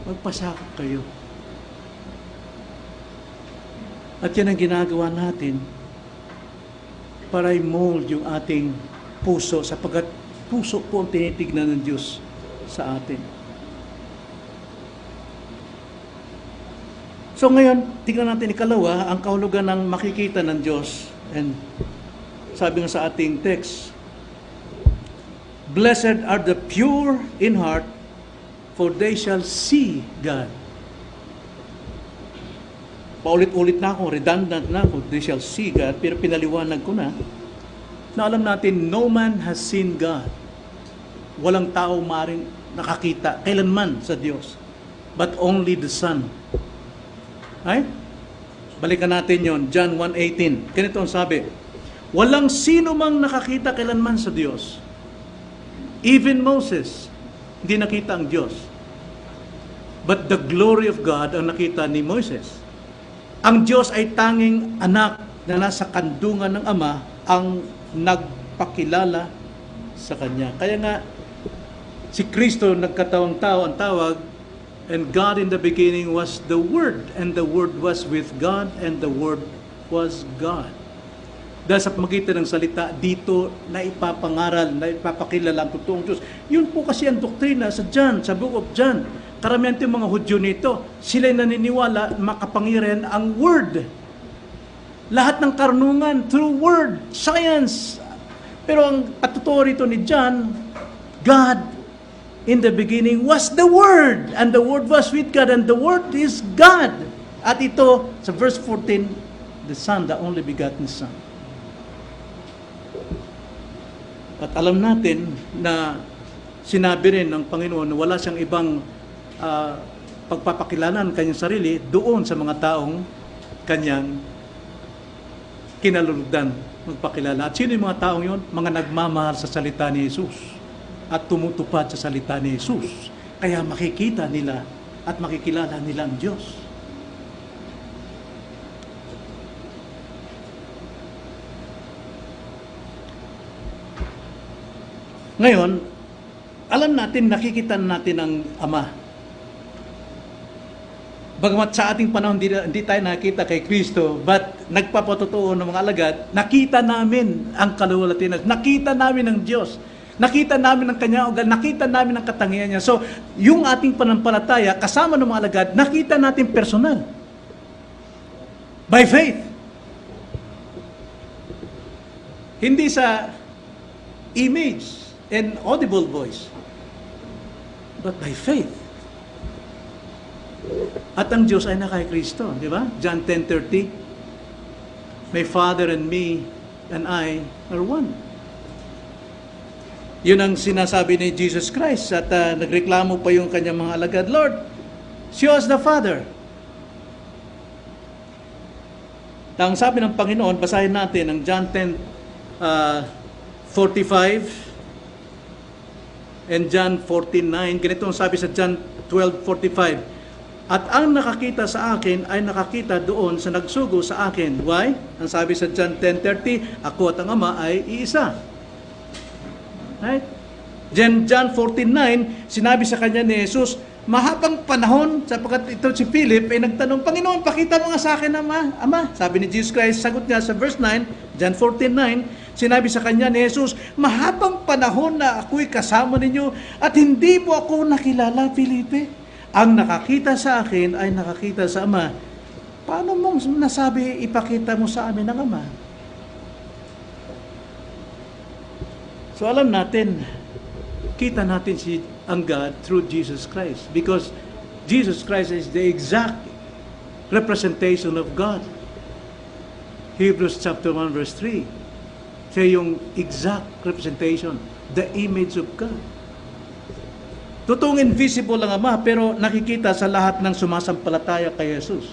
Magpasakop kayo. At yan ang ginagawa natin para i-mold yung ating puso sapagkat puso po ang tinitignan ng Diyos sa atin. So ngayon, tingnan natin ikalawa, ang kahulugan ng makikita ng Diyos. And sabi nga sa ating text, "Blessed are the pure in heart, for they shall see God." Paulit-ulit na ako, redundant na ako, they shall see God, pero pinaliwanag ko na alam natin, no man has seen God. Walang tao maaaring nakakita kailanman sa Diyos, but only the Son. Ay? Balikan natin yon, John 1:18. Ganito ang sabi, walang sino mang nakakita kailanman sa Diyos. Even Moses, hindi nakita ang Diyos. But the glory of God ang nakita ni Moses. Ang Diyos ay tanging anak na nasa kandungan ng Ama ang nagpakilala sa Kanya. Kaya nga, si Kristo nagkatawang tao ang tawag, and God in the beginning was the Word, and the Word was with God, and the Word was God. Dahil sa pamagitan ng salita, dito na ipapangaral, na ipapakilala ang totoong Diyos. Yun po kasi ang doktrina sa John, sa Book of John. Karamihan yung mga Hudyo nito, sila'y naniniwala makapangyarihan ang Word. Lahat ng karunungan, through Word, science. Pero ang patutuo rito ni John, God in the beginning was the Word, and the Word was with God, and the Word is God. At ito, sa verse 14, the Son, the only begotten Son. At alam natin na sinabi rin ng Panginoon na wala siyang ibang pagpapakilalan kanyang sarili doon sa mga taong kanyang kinalulugdan magpakilala. At sino yung mga taong yun? Mga nagmamahal sa salita ni Jesus at tumutupad sa salita ni Jesus. Kaya makikita nila at makikilala nila ang Diyos. Ngayon, alam natin, nakikita natin ang Ama. Bagamat sa ating panahon, hindi tayo nakita kay Kristo, but nagpapatotoo ng mga alagad, nakita namin ang kaluwalhatian, nakita namin ang Diyos, nakita namin ang Kanya ugal, nakita namin ang katangian niya. So, yung ating panampalataya, kasama ng mga alagad, nakita natin personal. By faith. Hindi sa image and audible voice, but by faith. At ang Diyos ay na kay Kristo, di ba? John 10:30, "My Father and me and I are one." Yun ang sinasabi ni Jesus Christ at nagreklamo pa yung kanyang mga alagad, "Lord, show us the Father." Ang sabi ng Panginoon, basahin natin ang John 10:45 and John 14:9. Ganito ang sabi sa John 12:45. "At ang nakakita sa akin ay nakakita doon sa nagsugo sa akin." Why? Ang sabi sa John 10:30, "Ako at ang Ama ay iisa." Right? Then John 14:9, sinabi sa kanya ni Jesus, mahabang panahon, sapagkat ito si Philip ay nagtanong, "Panginoon, pakita mo nga sa akin, Ama." Sabi ni Jesus Christ, sagot niya sa verse 9, John 14:9, sinabi sa kanya ni Jesus, "Mahabang panahon na ako'y kasama ninyo at hindi mo ako nakilala, Felipe. Ang nakakita sa akin ay nakakita sa Ama." Paano mong nasabi ipakita mo sa amin ang Ama? So alam natin, kita natin ang God through Jesus Christ because Jesus Christ is the exact representation of God. Hebrews chapter 1 verse 3. Siya yung exact representation, the image of God. Totoong invisible ang Ama, pero nakikita sa lahat ng sumasampalataya kay Jesus.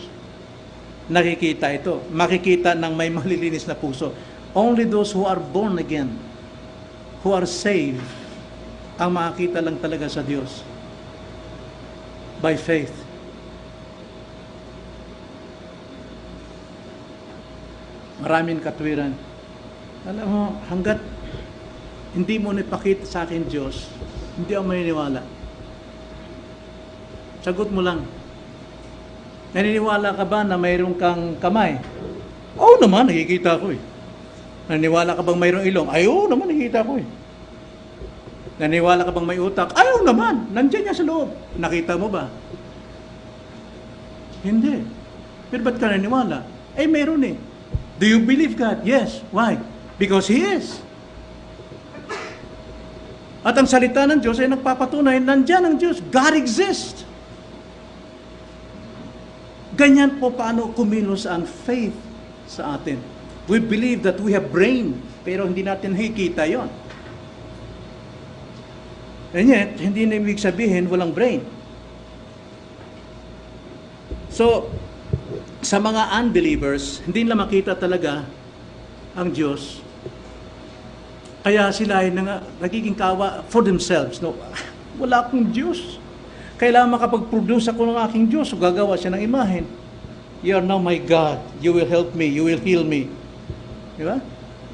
Nakikita ito. Makikita ng may malilinis na puso. Only those who are born again, who are saved, ang makakita lang talaga sa Diyos. By faith. Maraming katwiran. Alam mo, hanggat hindi mo napakita sa akin Diyos, hindi ako maniniwala. Sagot mo lang. Naniniwala ka ba na mayroon kang kamay? Oo naman, nakikita ko eh. Naniniwala ka bang mayroong ilong? Ay, oo naman, nakikita ko eh. Naniniwala ka bang may utak? Ay, oo naman, nandiyan niya sa loob. Nakita mo ba? Hindi. Pero ba't ka naniniwala? Eh, mayroon eh. Do you believe God? Yes. Why? Because He is. At ang salita ng Diyos ay nagpapatunay, nandiyan ang Diyos. God exists. Ganyan po paano kumilos ang faith sa atin. We believe that we have brain, pero hindi natin nakikita yon. And yet, hindi na ibig sabihin walang brain. So, sa mga unbelievers, hindi nila makita talaga ang Diyos. Kaya sila ay nagiging kawa for themselves. No? Wala akong Diyos. Kailangan makapag-produce ako ng aking Diyos. So gagawa siya ng imahen. You are now my God. You will help me. You will heal me. Di ba?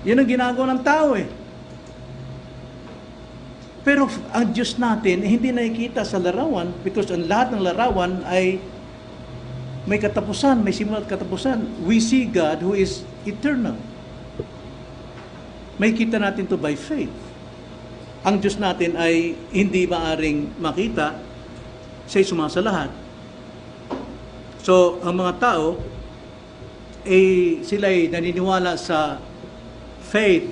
Yan ang ginagawa ng tao eh. Pero ang Diyos natin, hindi nakikita sa larawan because ang lahat ng larawan ay may katapusan, may simula at katapusan. We see God who is eternal. May kita natin to by faith. Ang Diyos natin ay hindi maaring makita, siya'y sumasa lahat. So, ang mga tao, sila'y naniniwala sa faith,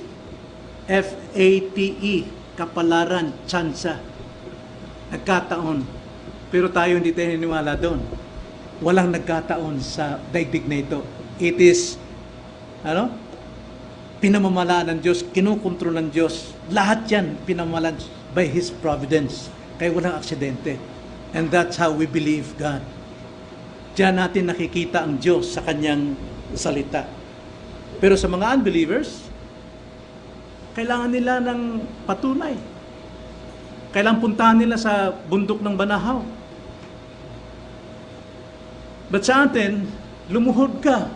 F-A-T-E, kapalaran, tsansa, nagkataon. Pero tayo hindi tayo naniniwala doon. Walang nagkataon sa daigdig na ito. It is, pinamamalaan ng Diyos, kinukontrol ng Diyos. Lahat yan pinamamalaan by His providence. Kaya walang aksidente. And that's how we believe God. Diyan natin nakikita ang Diyos sa Kanyang salita. Pero sa mga unbelievers, kailangan nila ng patunay. Kailangan puntahan nila sa bundok ng Banahaw. But sa atin, lumuhod ka,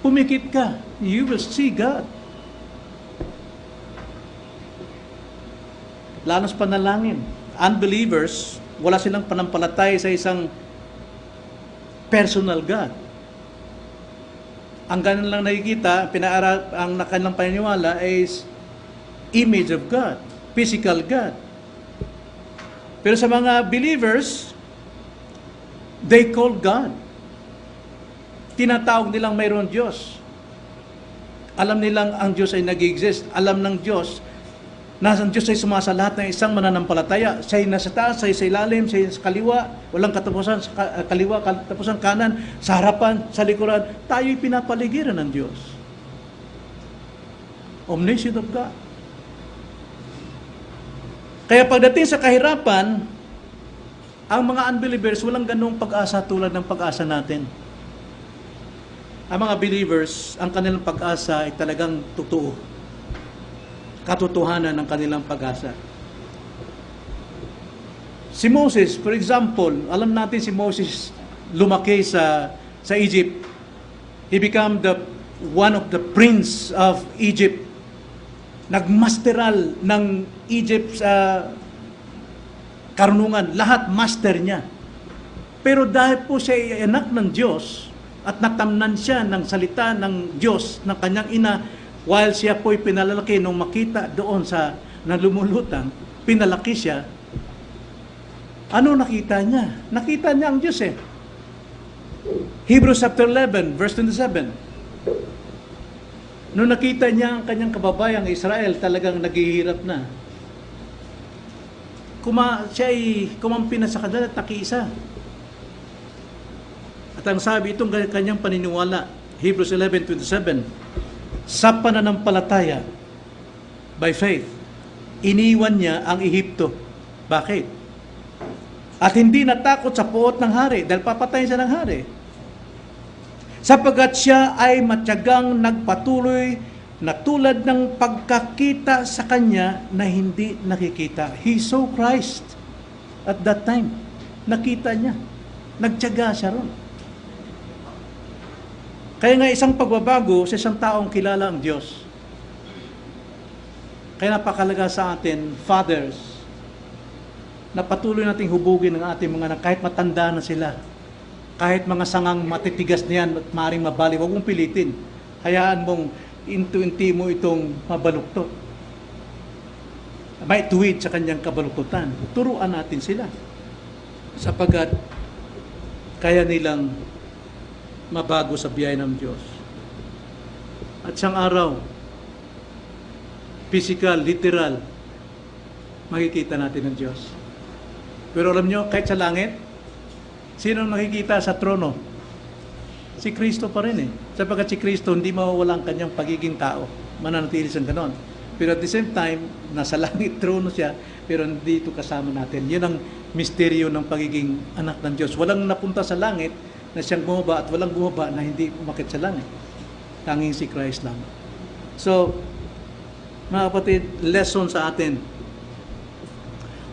pumikit ka, you will see God. Lalo sa panalangin. Unbelievers, wala silang panampalataya sa isang personal God. Ang ganun lang nakikita, ang kanilang paniniwala is image of God, physical God. Pero sa mga believers, they call God. Tinatawag nilang mayroon Diyos. Alam nilang ang Diyos ay nag-exist. Alam ng Diyos na ang Diyos ay sumasa lahat ng isang mananampalataya. Siya ay nasa taas, siya ay sa ilalim, siya ay sa kaliwa, walang katapusan sa kaliwa, katapusan kanan, sa harapan, sa likuran. Tayo'y pinapaligiran ng Diyos. Omniscient of God. Kaya pagdating sa kahirapan, ang mga unbelievers walang ganung pag-asa tulad ng pag-asa natin. Ang mga believers, ang kanilang pag-asa ay talagang totoo. Katotohanan ng kanilang pag-asa. Si Moses, for example, alam natin si Moses lumaki sa Egypt. He became one of the prince of Egypt. Nagmasteral ng Egypt sa karunungan. Lahat master niya. Pero dahil po siya ay anak ng Diyos at natamnan siya ng salita ng Diyos ng kanyang ina, while siya po'y pinalalaki nung makita doon sa lumulutang, pinalaki siya. Ano nakita niya? Nakita niya ang Diyos eh. Hebrews chapter 11, verse 27. Nung nakita niya ang kanyang kababayang Israel, talagang naghihirap na. Siya ay kumampi na sa kanila at nakiisa. At ang sabi itong kanyang paniniwala, Hebrews 11:27, sa pananampalataya, by faith, iniwan niya ang Ehipto. Bakit? At hindi natakot sa puot ng hari, dahil papatayin siya ng hari. Sapagkat siya ay matyagang nagpatuloy na tulad ng pagkakita sa kanya na hindi nakikita. He saw Christ at that time. Nakita niya. Nagtyaga siya ron. Kaya nga isang pagbabago sa isang taong kilala ang Diyos. Kaya napakalaga sa atin, fathers, na patuloy nating hubugin ang ating mga anak kahit matanda na sila. Kahit mga sangang matitigas na yan at maaaring mabali, huwag mong pilitin. Hayaan mong inti mo itong mabaluktot. May tuwid sa kanyang kabaluktutan. Turuan natin sila. Sapagkat kaya nilang mabago sa biyaya ng Diyos. At siyang araw, physical, literal, makikita natin ng Diyos. Pero alam nyo, kahit sa langit, sino nakikita sa trono? Si Kristo pa rin eh. Sapagkat si Kristo hindi mawawala ang kanyang pagiging tao. Mananatili siyang ganon. Pero at the same time, nasa langit trono siya, pero dito kasama natin. Yun ang misteryo ng pagiging anak ng Diyos. Walang napunta sa langit na siyang bumaba at walang bumaba na hindi umakit sa langit. Tanging si Christ lang. So, mga kapatid, lesson sa atin.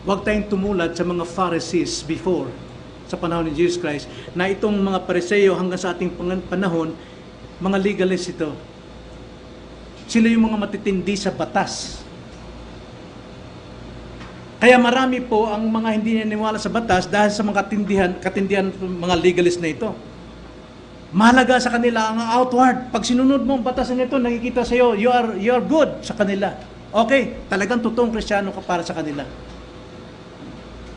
Huwag tayong tumulad sa mga Pharisees before, sa panahon ni Jesus Christ, na itong mga Pariseo hanggang sa ating panahon, mga legalists ito. Sila yung mga matitindi sa batas. Kaya marami po ang mga hindi naniniwala sa batas dahil sa mga katindihan mga legalist na ito. Mahalaga sa kanila ang outward. Pag sinunod mo ang batas na ito, nakikita sa iyo, you are good sa kanila. Okay, talagang totoong Kristiyano ka para sa kanila.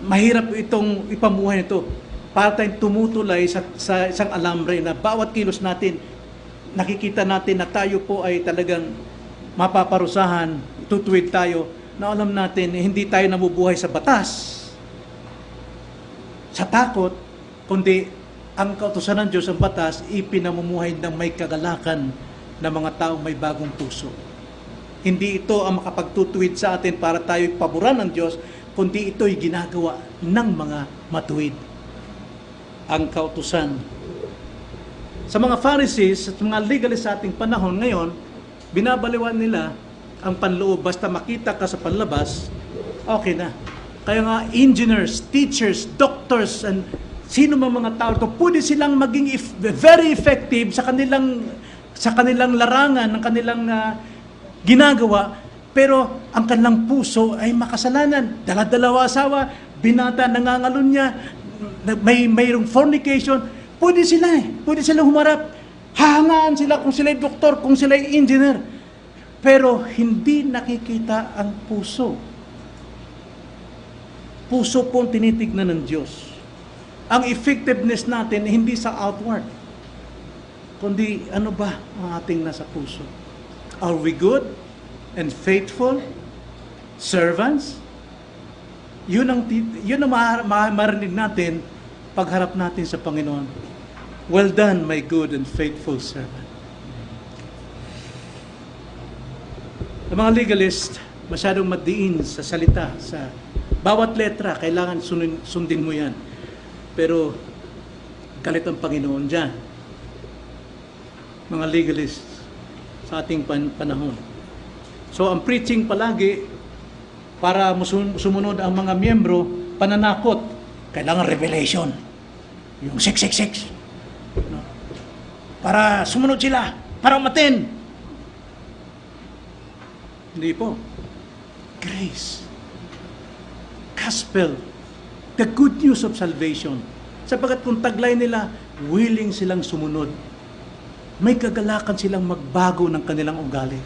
Mahirap itong ipamuhay nito. Para tayong tumutulay sa isang alambre na bawat kilos natin, nakikita natin na tayo po ay talagang mapaparusahan, tutuwid tayo, na alam natin hindi tayo nabubuhay sa batas, sa takot, kundi ang kautusan ng Diyos, ang batas, ipinamumuhay ng may kagalakan ng mga taong may bagong puso. Hindi ito ang makapagtutuwid sa atin para tayo paboran ng Diyos, kundi ito'y ginagawa ng mga matuwid. Ang kautusan. Sa mga Pharisees at mga legalists sa ating panahon ngayon, binabaliwan nila ang panloob. Basta makita ka sa panlabas, okay na. Kaya nga, engineers, teachers, doctors, and sino man mga tao ito, pwede silang maging very effective sa kanilang larangan, ng kanilang ginagawa, pero ang kanilang puso ay makasalanan. Dala-dalawa asawa, binata, nangangalon niya, mayroong fornication, pwede sila humarap. Hahangaan sila kung sila doktor, kung sila engineer. Pero hindi nakikita ang puso. Puso po ang tinitignan ng Diyos. Ang effectiveness natin hindi sa outward, kundi ano ba ang ating nasa puso? Are we good and faithful servants? Yun ang marinig natin pagharap natin sa Panginoon. Well done, my good and faithful servant. Ang mga legalist, masyadong madiin sa salita, sa bawat letra, kailangan sundin mo yan. Pero galit ang Panginoon dyan. Mga legalist sa ating panahon. So ang preaching palagi, para sumunod ang mga miyembro, pananakot. Kailangan revelation. Yung 666. No? Para sumunod sila. Para umatin. Hindi po. Grace. Gospel. The good news of salvation. Sapagat kung taglay nila, willing silang sumunod. May kagalakan silang magbago ng kanilang ugali.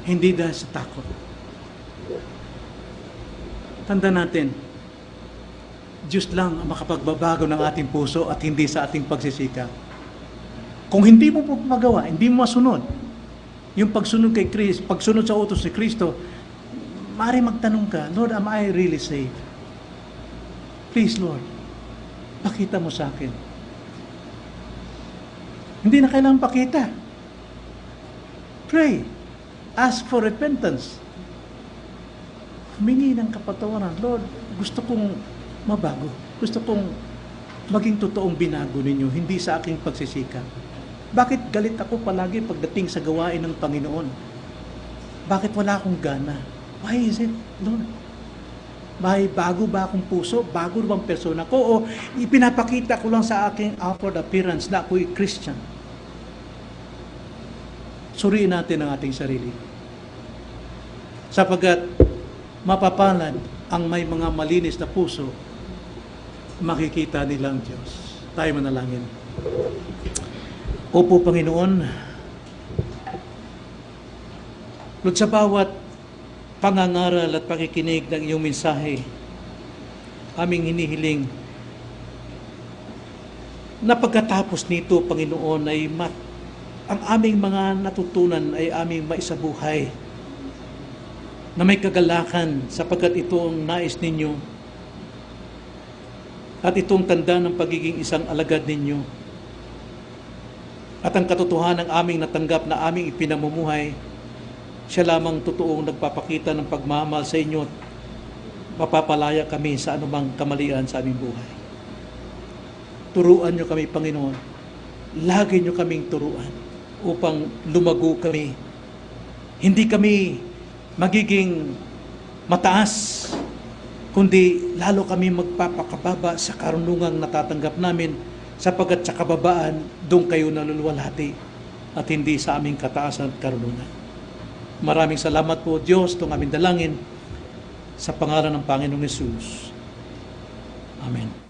Hindi dahil sa takot. Tanda natin, Diyos lang ang makapagbabago ng ating puso at hindi sa ating pagsisikap. Kung hindi mo po magawa, hindi mo masunod, yung pagsunod kay Kristo, pagsunod sa utos ni Kristo, maaari magtanong ka, Lord, am I really saved? Please, Lord, pakita mo sa akin. Hindi na kailangan pakita. Pray. Ask for repentance. Humingi ng kapatawaran. Lord, gusto kong mabago. Gusto kong maging totoong binago ninyo, hindi sa aking pagsisikap. Bakit galit ako palagi pagdating sa gawain ng Panginoon? Bakit wala akong gana? Why is it, Lord? May bago ba akong puso? Bago bang persona ko? O ipinapakita ko lang sa aking outward appearance na ako'y Christian? Suriin natin ang ating sarili. Sapagat mapapalad ang may mga malinis na puso, makikita nilang Diyos. Tayo manalangin. Opo, Panginoon, Lord, sa bawat pangangaral at pakikinig ng iyong mensahe, aming hinihiling na pagkatapos nito, Panginoon, ay ang aming mga natutunan ay aming maisabuhay na may kagalakan sapagkat ito ang nais ninyo at itong tanda ng pagiging isang alagad ninyo at ang katotohanan ng aming natanggap na aming ipinamumuhay, siya lamang totoong nagpapakita ng pagmamahal sa inyo at mapapalaya kami sa anumang kamalian sa aming buhay. Turuan niyo kami, Panginoon. Lagi niyo kaming turuan upang lumago kami. Hindi kami magiging mataas, kundi lalo kami magpapakababa sa karunungang natatanggap namin sapagkat sa kababaan, doon kayo naluluwalhati at hindi sa aming kataasan at karunungan. Maraming salamat po, Diyos, itong aming dalangin sa pangalan ng Panginoong Hesus. Amen.